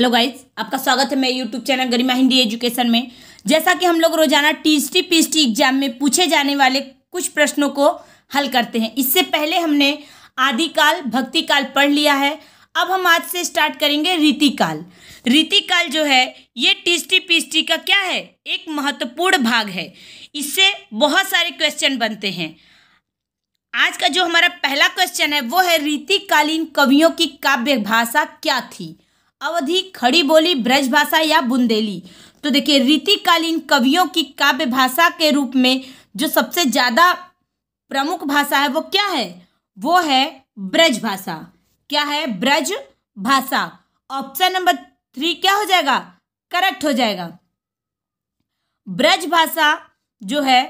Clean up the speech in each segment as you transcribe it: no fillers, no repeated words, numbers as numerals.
Hello guys, आपका स्वागत है मेरे यूट्यूब चैनल गरिमा हिंदी एजुकेशन में। जैसा कि हम लोग रोजाना टीएसटी पीएसटी एग्जाम में पूछे जाने वाले कुछ प्रश्नों को हल करते हैं। इससे पहले हमने आदिकाल भक्तिकाल पढ़ लिया है। अब हम आज से स्टार्ट करेंगे रीतिकाल। रीतिकाल जो है ये टीएसटी पीएसटी का क्या है, एक महत्वपूर्ण भाग है। इससे बहुत सारे क्वेश्चन बनते हैं। आज का जो हमारा पहला क्वेश्चन है वो है रीतिकालीन कवियों की काव्य भाषा क्या थी? अवधी, खड़ी बोली, ब्रज भाषा या बुंदेली? तो देखिए, रीतिकालीन कवियों की काव्य भाषा के रूप में जो सबसे ज्यादा प्रमुख भाषा है वो क्या है? वो है ब्रज भाषा। क्या है? ब्रज भाषा। ऑप्शन नंबर 3 क्या हो जाएगा? करेक्ट हो जाएगा। ब्रज भाषा जो है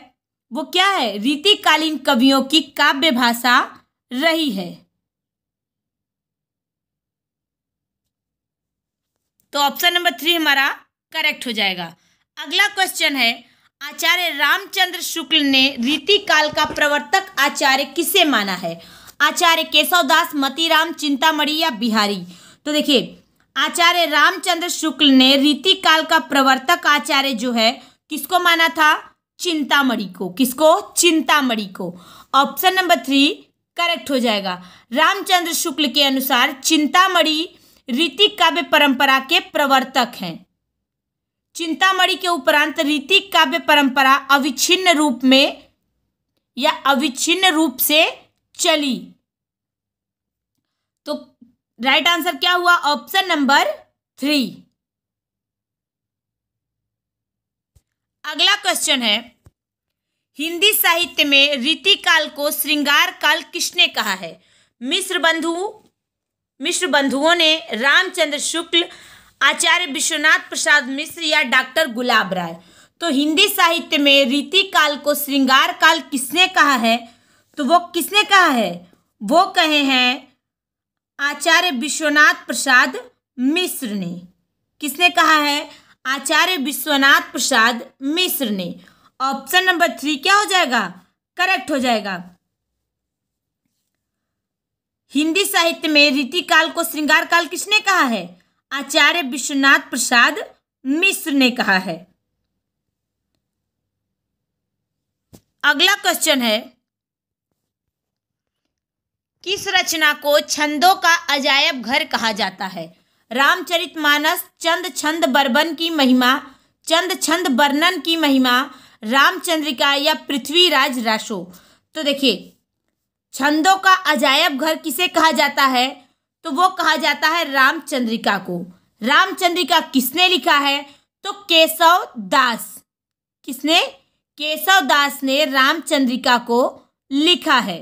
वो क्या है? रीतिकालीन कवियों की काव्य भाषा रही है। तो ऑप्शन नंबर 3 हमारा करेक्ट हो जाएगा। अगला क्वेश्चन है, आचार्य रामचंद्र शुक्ल ने रीतिकाल का प्रवर्तक आचार्य किसे माना है? आचार्य केशवदास, मतीराम, चिंतामणि या बिहारी? तो देखिए, आचार्य रामचंद्र शुक्ल ने रीतिकाल का प्रवर्तक आचार्य जो है किसको माना था? चिंतामणि को। किसको? चिंतामणि को। ऑप्शन नंबर 3 करेक्ट हो जाएगा। रामचंद्र शुक्ल के अनुसार चिंतामणि रीति काव्य परंपरा के प्रवर्तक हैं। चिंतामणि के उपरांत रीति काव्य परंपरा अविच्छिन्न रूप में या अविच्छिन्न रूप से चली। तो राइट आंसर क्या हुआ? Option number 3। अगला क्वेश्चन है, हिंदी साहित्य में रीतिकाल को श्रृंगार काल किसने कहा है? मिश्र बंधुओं ने, रामचंद्र शुक्ल, आचार्य विश्वनाथ प्रसाद मिश्र या डॉक्टर गुलाब राय? तो हिंदी साहित्य में रीतिकाल को श्रृंगार काल किसने कहा है? तो वो किसने कहा है? वो कहे हैं आचार्य विश्वनाथ प्रसाद मिश्र ने। किसने कहा है? आचार्य विश्वनाथ प्रसाद मिश्र ने। ऑप्शन नंबर 3 क्या हो जाएगा? करेक्ट हो जाएगा। हिंदी साहित्य में रीतिकाल को श्रृंगार काल किसने कहा है? आचार्य विश्वनाथ प्रसाद मिश्र ने कहा है। अगला क्वेश्चन है, किस रचना को छंदों का अजायब घर कहा जाता है? रामचरितमानस, चंद छंद बर्बन की महिमा, चंद छंद वर्णन की महिमा, रामचंद्रिका या पृथ्वीराज रासो? तो देखिए, छंदों का अजायब घर किसे कहा जाता है? तो वो कहा जाता है रामचंद्रिका को। रामचंद्रिका किसने लिखा है? तो केशव दास। किसने? केशव दास ने रामचंद्रिका को लिखा है।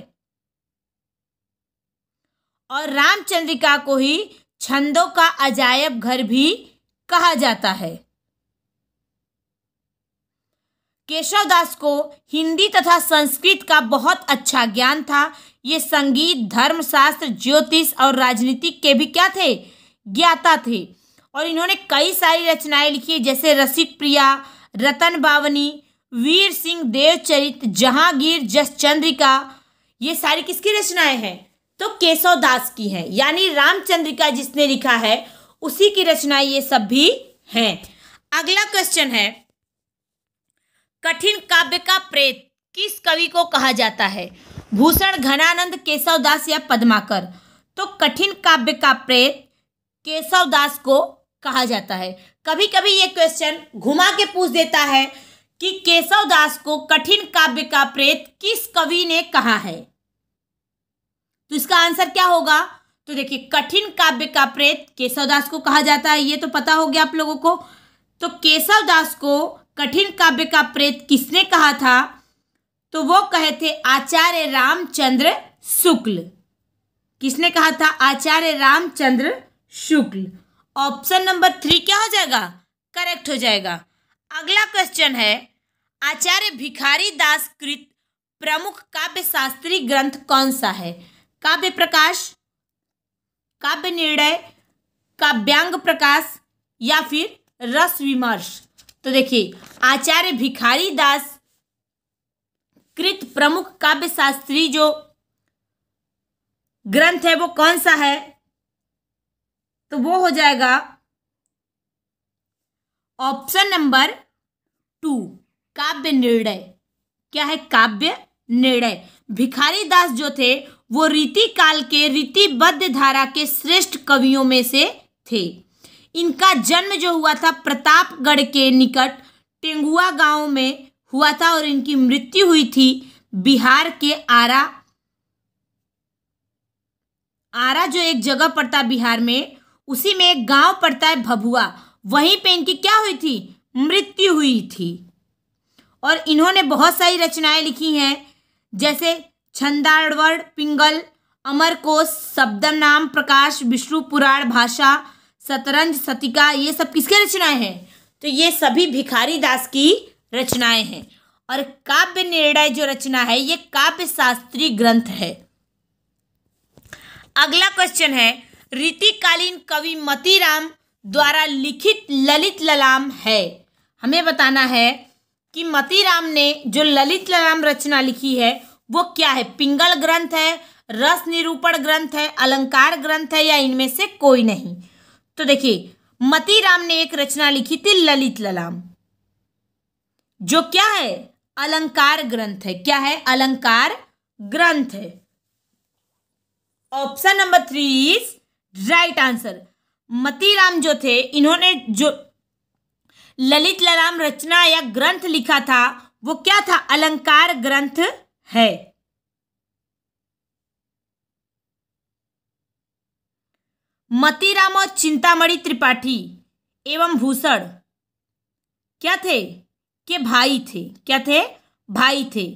और रामचंद्रिका को ही छंदों का अजायब घर भी कहा जाता है। केशवदास को हिंदी तथा संस्कृत का बहुत अच्छा ज्ञान था। ये संगीत, धर्मशास्त्र, ज्योतिष और राजनीति के भी क्या थे? ज्ञाता थे। और इन्होंने कई सारी रचनाएं लिखी, जैसे रसिक प्रिया, रतन बावनी, वीर सिंह देवचरित, जहांगीर, जसचंद्रिका। ये सारी किसकी रचनाएं हैं? तो केशवदास की हैं। यानी रामचंद्रिका जिसने लिखा है उसी की रचनाएं ये सब भी हैं। अगला क्वेश्चन है, कठिन काव्य का प्रेत किस कवि को कहा जाता है? भूषण, घनानंद, केशवदास या पद्माकर? तो कठिन काव्य का प्रेत केशवदास को कहा जाता है। कभी कभी ये क्वेश्चन घुमा के पूछ देता है कि केशवदास को कठिन काव्य का प्रेत किस कवि ने कहा है? तो इसका आंसर क्या होगा? तो देखिए, कठिन काव्य का प्रेत केशवदास को कहा जाता है, ये तो पता हो गया आप लोगों को। तो केशवदास को कठिन काव्य का प्रेत किसने कहा था? तो वो कहे थे आचार्य रामचंद्र शुक्ल। किसने कहा था? आचार्य रामचंद्र शुक्ल। ऑप्शन नंबर 3 क्या हो जाएगा? करेक्ट हो जाएगा। अगला क्वेश्चन है, आचार्य भिखारी दास कृत प्रमुख काव्य शास्त्री ग्रंथ कौन सा है? काव्य प्रकाश, काव्य निर्णय, काव्यांग प्रकाश या फिर रस विमर्श? तो देखिए, आचार्य भिखारी दास कृत प्रमुख काव्य शास्त्री जो ग्रंथ है वो कौन सा है? तो वो हो जाएगा ऑप्शन नंबर 2 काव्य निर्णय। क्या है? काव्य निर्णय। भिखारी दास जो थे वो रीति काल के रीतिबद्ध धारा के श्रेष्ठ कवियों में से थे। इनका जन्म जो हुआ था प्रतापगढ़ के निकट टेंगुआ गांव में हुआ था और इनकी मृत्यु हुई थी बिहार के आरा जो एक जगह पड़ता है बिहार में, उसी में एक गांव पड़ता है भभुआ, वहीं पे इनकी क्या हुई थी? मृत्यु हुई थी। और इन्होंने बहुत सारी रचनाएं लिखी हैं, जैसे छंदावड़ पिंगल, अमरकोश, शब्दनाम प्रकाश, विष्णु पुराण भाषा, शतरंज शतिका, ये सब किसके रचनाएं हैं? तो ये सभी भिखारी दास की रचनाएं हैं। और काव्य निर्णय जो रचना है ये काव्य शास्त्रीय ग्रंथ है। अगला क्वेश्चन है, रीतिकालीन कवि मतीराम द्वारा लिखित ललित ललाम है। हमें बताना है कि मतीराम ने जो ललित ललाम रचना लिखी है वो क्या है? पिंगल ग्रंथ है, रस निरूपण ग्रंथ है, अलंकार ग्रंथ है, या इनमें से कोई नहीं? तो देखिए, मतीराम ने एक रचना लिखी थी ललित ललाम, जो क्या है? अलंकार ग्रंथ है। क्या है? अलंकार ग्रंथ है। Option number 3 is right answer. Matiram जो थे इन्होंने जो ललित ललाम रचना या ग्रंथ लिखा था वो क्या था? अलंकार ग्रंथ है। मतीराम और चिंतामणि त्रिपाठी एवं भूषण क्या थे? के भाई थे। क्या थे? भाई थे।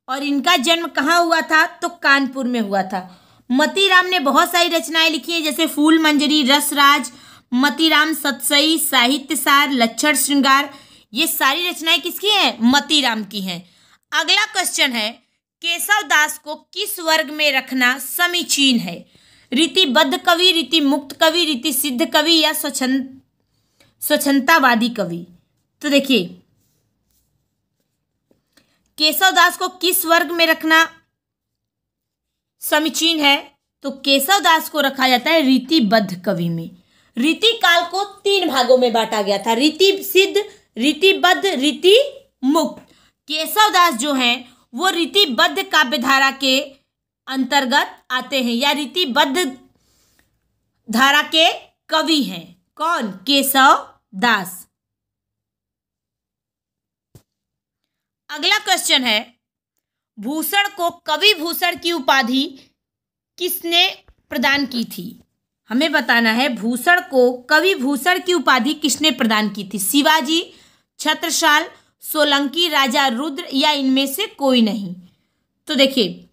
और इनका जन्म कहाँ हुआ था? तो कानपुर में हुआ था। मतीराम ने बहुत सारी रचनाएं लिखी हैं, जैसे फूल मंजरी, रसराज, मतीराम सतसई, साहित्य सार, लक्षण श्रृंगार। ये सारी रचनाएं किसकी हैं? मतीराम की हैं। अगला क्वेश्चन है, केशव दास को किस वर्ग में रखना समीचीन है? रीतिबद्ध कवि, रीति मुक्त कवि, रीति सिद्ध कवि, या स्वच्छंदतावादी कवि? तो देखिए, केशव दास को किस वर्ग में रखना समीचीन है? तो केशव दास को रखा जाता है रीतिबद्ध कवि में। रीति काल को 3 भागों में बांटा गया था, रीति सिद्ध, रीतिबद्ध, रीति मुक्त। केशव दास जो हैं वो रीतिबद्ध काव्यधारा के अंतर्गत आते हैं, या रीतिबद्ध धारा के कवि हैं। कौन? केशव दास। अगला क्वेश्चन है, भूषण को कवि भूषण की उपाधि किसने प्रदान की थी? हमें बताना है, भूषण को कवि भूषण की उपाधि किसने प्रदान की थी? शिवाजी, छत्रसाल, सोलंकी, राजा रुद्र, या इनमें से कोई नहीं? तो देखिए,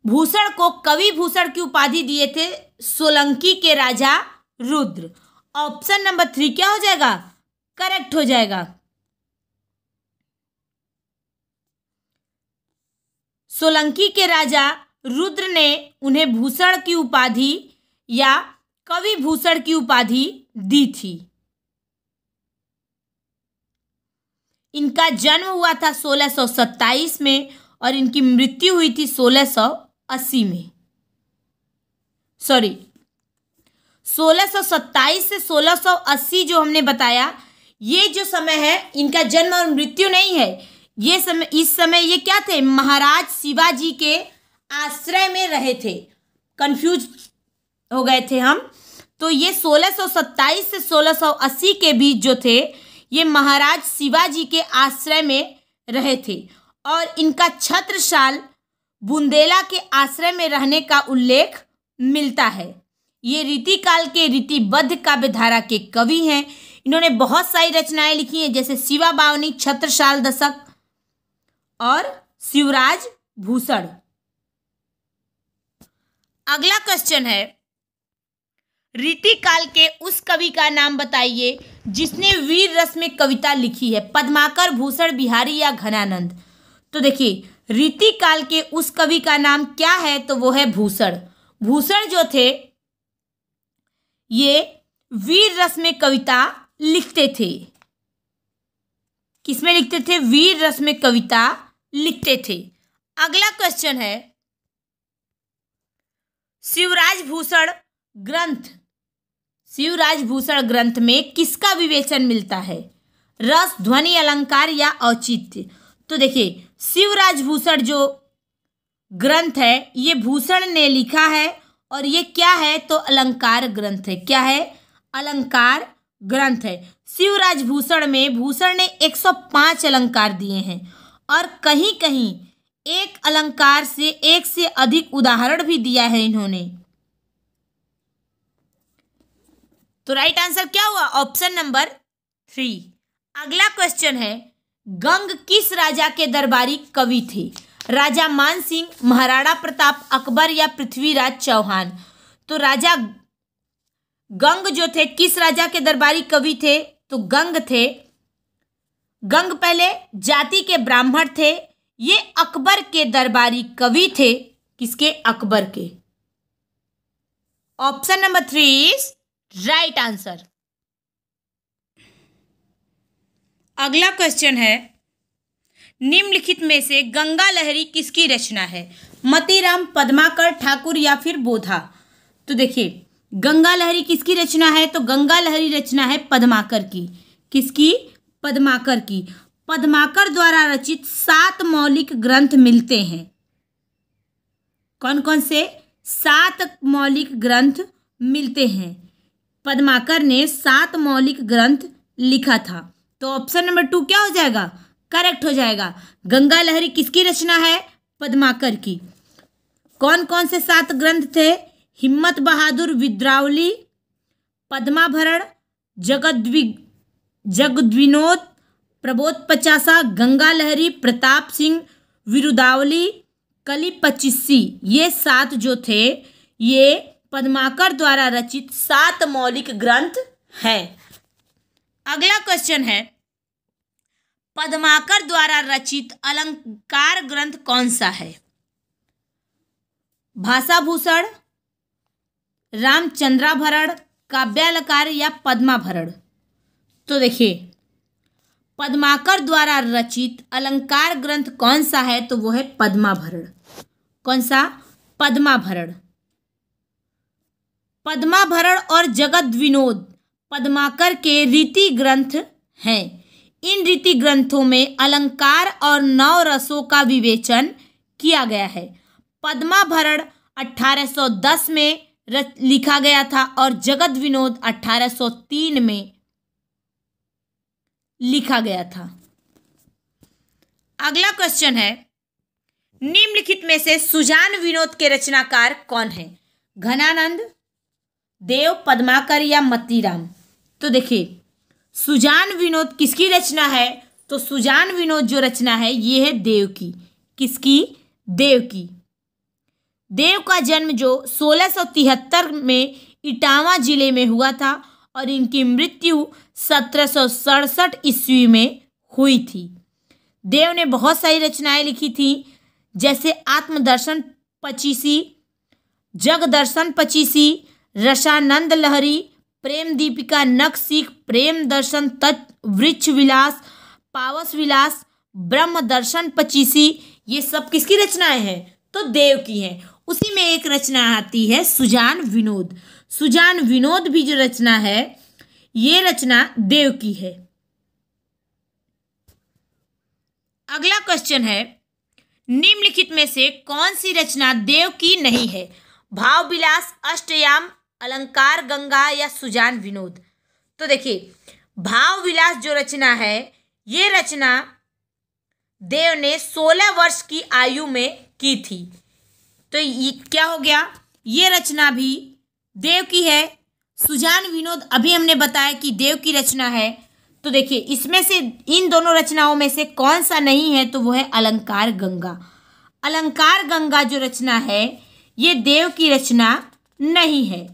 भूषण को कवि भूषण की उपाधि दिए थे सोलंकी के राजा रुद्र। ऑप्शन नंबर 3 क्या हो जाएगा? करेक्ट हो जाएगा। सोलंकी के राजा रुद्र ने उन्हें भूषण की उपाधि या कवि भूषण की उपाधि दी थी। इनका जन्म हुआ था 1627 में और इनकी मृत्यु हुई थी 1680 में। 1627 से 1680 जो हमने बताया, ये जो समय है इनका जन्म और मृत्यु नहीं है। ये समय, इस समय ये क्या थे? महाराज शिवाजी के आश्रय में रहे थे। कंफ्यूज हो गए थे हम। तो ये 1627 से 1680 के बीच जो थे ये महाराज शिवाजी के आश्रय में रहे थे। और इनका छत्रसाल बुंदेला के आश्रय में रहने का उल्लेख मिलता है। ये रीतिकाल के रीतिबद्ध काव्यधारा के कवि हैं। इन्होंने बहुत सारी रचनाएं लिखी हैं, जैसे शिवा बावनी, छत्रसाल दशक और शिवराज भूषण। अगला क्वेश्चन है, रीतिकाल के उस कवि का नाम बताइए जिसने वीर रस में कविता लिखी है। पद्माकर, भूषण बिहारी, या घनानंद? तो देखिए, रीतिकाल के उस कवि का नाम क्या है? तो वो है भूषण। भूषण जो थे ये वीर रस में कविता लिखते थे। किसमें लिखते थे? वीर रस में कविता लिखते थे। अगला क्वेश्चन है, शिवराज भूषण ग्रंथ शिवराजभूषण ग्रंथ में किसका विवेचन मिलता है? रस, ध्वनि, अलंकार या औचित्य? तो देखिए, शिवराजभूषण जो ग्रंथ है ये भूषण ने लिखा है और ये क्या है? तो अलंकार ग्रंथ है। क्या है? अलंकार ग्रंथ है। शिवराजभूषण में भूषण ने 105 अलंकार दिए हैं और कहीं कहीं एक अलंकार से एक से अधिक उदाहरण भी दिया है इन्होंने। तो राइट आंसर क्या हुआ? Option number 3। अगला क्वेश्चन है, गंग किस राजा के दरबारी कवि थे? राजा मानसिंह, महाराणा प्रताप, अकबर या पृथ्वीराज चौहान? तो राजा गंग जो थे किस राजा के दरबारी कवि थे? तो गंग थे। गंग पहले जाति के ब्राह्मण थे। ये अकबर के दरबारी कवि थे। किसके? अकबर के। Option number 3 is right answer. अगला क्वेश्चन है, निम्नलिखित में से गंगा लहरी किसकी रचना है? मतीराम, पद्माकर, ठाकुर या फिर बोधा? तो देखिए, गंगा लहरी किसकी रचना है? तो गंगा लहरी रचना है पद्माकर की। किसकी? पद्माकर की। पद्माकर द्वारा रचित 7 मौलिक ग्रंथ मिलते हैं। कौन कौन से? 7 मौलिक ग्रंथ मिलते हैं। पद्माकर ने 7 मौलिक ग्रंथ लिखा था। तो ऑप्शन नंबर 2 क्या हो जाएगा? करेक्ट हो जाएगा। गंगा लहरी किसकी रचना है? पद्माकर की। कौन कौन से 7 ग्रंथ थे? हिम्मत बहादुर विद्रावली, पद्माभरण, जगद्विनोद, प्रबोध पचासा, गंगा लहरी, प्रताप सिंह, विरुदावली, कली पचीसी। ये 7 जो थे ये पद्माकर द्वारा रचित 7 मौलिक ग्रंथ है। अगला क्वेश्चन है, पद्माकर द्वारा रचित अलंकार ग्रंथ कौन सा है? भाषाभूषण, रामचंद्राभरण, काव्यालंकार या पद्माभरण? तो देखिए, पद्माकर द्वारा रचित अलंकार ग्रंथ कौन सा है? तो वो है पद्माभरण। कौन सा? पद्माभरण। पद्माभरण और जगद्विनोद पद्माकर के रीति ग्रंथ हैं। इन रीति ग्रंथों में अलंकार और 9 रसों का विवेचन किया गया है। पद्माभरण 1810 में लिखा गया था और जगद्विनोद 1803 में लिखा गया था। अगला क्वेश्चन है, निम्नलिखित में से सुजान विनोद के रचनाकार कौन है? घनानंद, देव, पद्माकर या मतीराम? तो देखिए, सुजान विनोद किसकी रचना है? तो सुजान विनोद जो रचना है ये है देव की। किसकी? देव की। देव का जन्म जो 1673 में इटावा जिले में हुआ था और इनकी मृत्यु 1767 ईस्वी में हुई थी। देव ने बहुत सारी रचनाएं लिखी थी, जैसे आत्मदर्शन 25, जगदर्शन 25, रसानंद लहरी, प्रेम दीपिका, नखशिख, प्रेम दर्शन, तत्व, वृक्ष विलास, पावस विलास, ब्रह्म दर्शन 25। ये सब किसकी रचनाएं हैं? तो देव की हैं। उसी में एक रचना आती है सुजान विनोद। सुजान विनोद भी जो रचना है ये रचना देव की है। अगला क्वेश्चन है, निम्नलिखित में से कौन सी रचना देव की नहीं है? भाव विलास, अष्टयाम, अलंकार गंगा या सुजान विनोद? तो देखिए, भाव विलास जो रचना है ये रचना देव ने 16 वर्ष की आयु में की थी। तो ये क्या हो गया? ये रचना भी देव की है। सुजान विनोद अभी हमने बताया कि देव की रचना है। तो देखिए, इसमें से इन दोनों रचनाओं में से कौन सा नहीं है? तो वो है अलंकार गंगा। अलंकार गंगा जो रचना है ये देव की रचना नहीं है।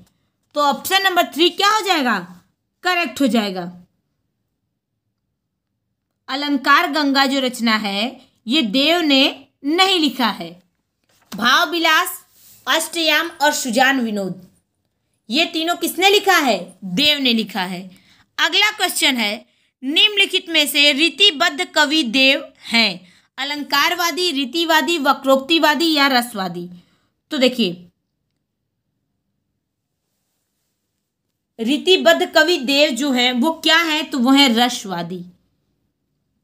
तो ऑप्शन नंबर 3 क्या हो जाएगा? करेक्ट हो जाएगा। अलंकार गंगा जो रचना है ये देव ने नहीं लिखा है। भाव विलास, अष्टयाम और सुजान विनोद ये तीनों किसने लिखा है? देव ने लिखा है। अगला क्वेश्चन है, निम्नलिखित में से रीतिबद्ध कवि देव हैं? अलंकारवादी, रीतिवादी, वक्रोक्तिवादी या रसवादी? तो देखिए, रीतिबद्ध कवि देव जो है वो क्या है, तो वो है रसवादी।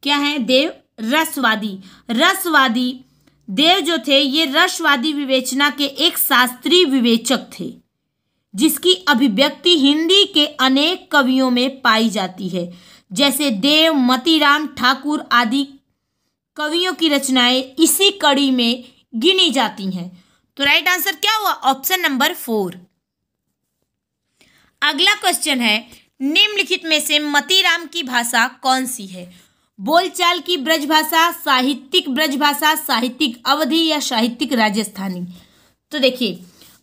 क्या है देव? रसवादी। रसवादी देव जो थे ये रसवादी विवेचना के एक शास्त्रीय विवेचक थे, जिसकी अभिव्यक्ति हिंदी के अनेक कवियों में पाई जाती है, जैसे देव, मतीराम ठाकुर आदि कवियों की रचनाएं इसी कड़ी में गिनी जाती हैं। तो राइट आंसर क्या हुआ? Option number 4। अगला क्वेश्चन है, निम्नलिखित में से मतीराम की भाषा कौन सी है? बोलचाल की ब्रजभाषा, साहित्यिक ब्रजभाषा, साहित्यिक अवधी या साहित्यिक राजस्थानी? तो देखिए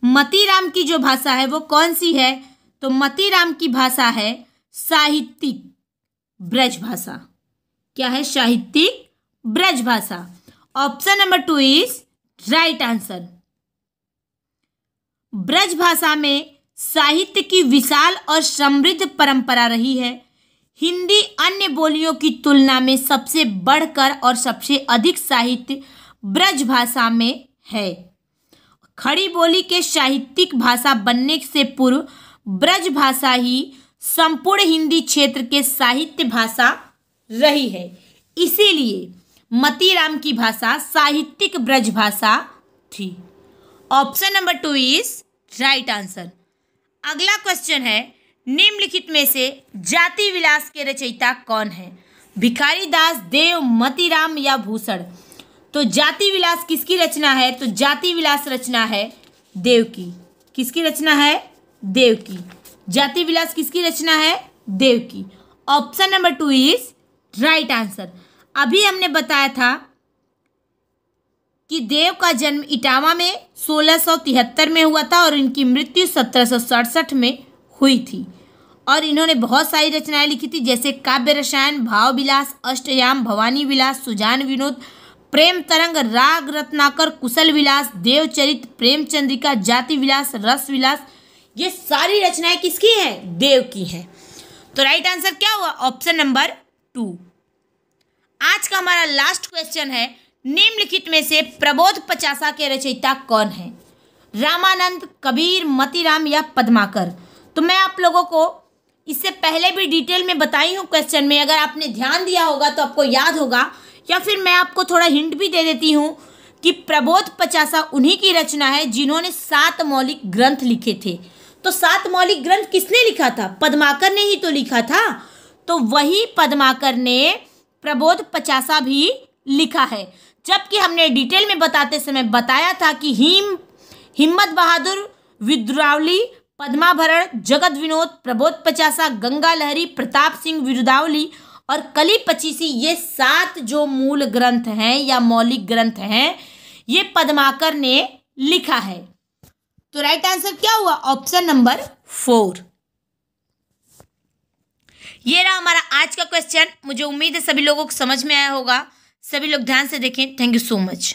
मतीराम की जो भाषा है वो कौन सी है, तो मतीराम की भाषा है साहित्यिक ब्रजभाषा। क्या है? साहित्यिक Brajbhasha. Option number 2 is right answer. Brajbhasha में साहित्य की विशाल और समृद्ध परंपरा रही है। हिंदी अन्य बोलियों की तुलना में सबसे बढ़कर और सबसे अधिक साहित्य ब्रजभाषा में है। खड़ी बोली के साहित्यिक भाषा बनने से पूर्व ब्रजभाषा ही संपूर्ण हिंदी क्षेत्र के साहित्य भाषा रही है। इसीलिए मतीराम की भाषा साहित्यिक ब्रजभाषा थी। Option number 2 is right answer. अगला क्वेश्चन है, निम्नलिखित में से जाति विलास के रचयिता कौन है? भिखारी दास, देव, मतीराम या भूषण? तो जाति विलास किसकी रचना है? तो जाति विलास रचना है देव की। किसकी रचना है? देव की। जाति विलास किसकी रचना है? देव की। Option number 2 is right answer. अभी हमने बताया था कि देव का जन्म इटावा में 1673 में हुआ था और इनकी मृत्यु 1767 में हुई थी। और इन्होंने बहुत सारी रचनाएं लिखी थी, जैसे काव्य रसायन, भाव विलास, अष्टयाम, भवानी विलास, सुजान विनोद, प्रेम तरंग, राग रत्नाकर, कुशल विलास, देवचरित, प्रेमचंद्रिका, जाति विलास, रस विलास। ये सारी रचनाएं किसकी हैं? देव की हैं। तो राइट आंसर क्या हुआ? Option number 2। आज का हमारा लास्ट क्वेश्चन है, निम्नलिखित में से प्रबोध पचासा के रचयिता कौन है? रामानंद, कबीर, मतीराम या पद्माकर? तो मैं आप लोगों को इससे पहले भी डिटेल में बताई हूँ क्वेश्चन में, अगर आपने ध्यान दिया होगा तो आपको याद होगा, या फिर मैं आपको थोड़ा हिंट भी दे देती हूँ कि प्रबोध पचासा उन्हीं की रचना है जिन्होंने 7 मौलिक ग्रंथ लिखे थे। तो 7 मौलिक ग्रंथ किसने लिखा था? पद्माकर ने ही तो लिखा था। तो वही पद्माकर ने प्रबोध पचासा भी लिखा है। जबकि हमने डिटेल में बताते समय बताया था कि हिम्मत बहादुर, विद्रावली, पद्माभरण, जगत विनोद, प्रबोध पचासा, गंगा लहरी, प्रताप सिंह विरुदावली और कली पचीसी, ये 7 जो मूल ग्रंथ हैं या मौलिक ग्रंथ हैं, ये पद्माकर ने लिखा है। तो राइट आंसर क्या हुआ? Option number 4। ये रहा हमारा आज का क्वेश्चन। मुझे उम्मीद है सभी लोगों को समझ में आया होगा। सभी लोग ध्यान से देखें। Thank you so much.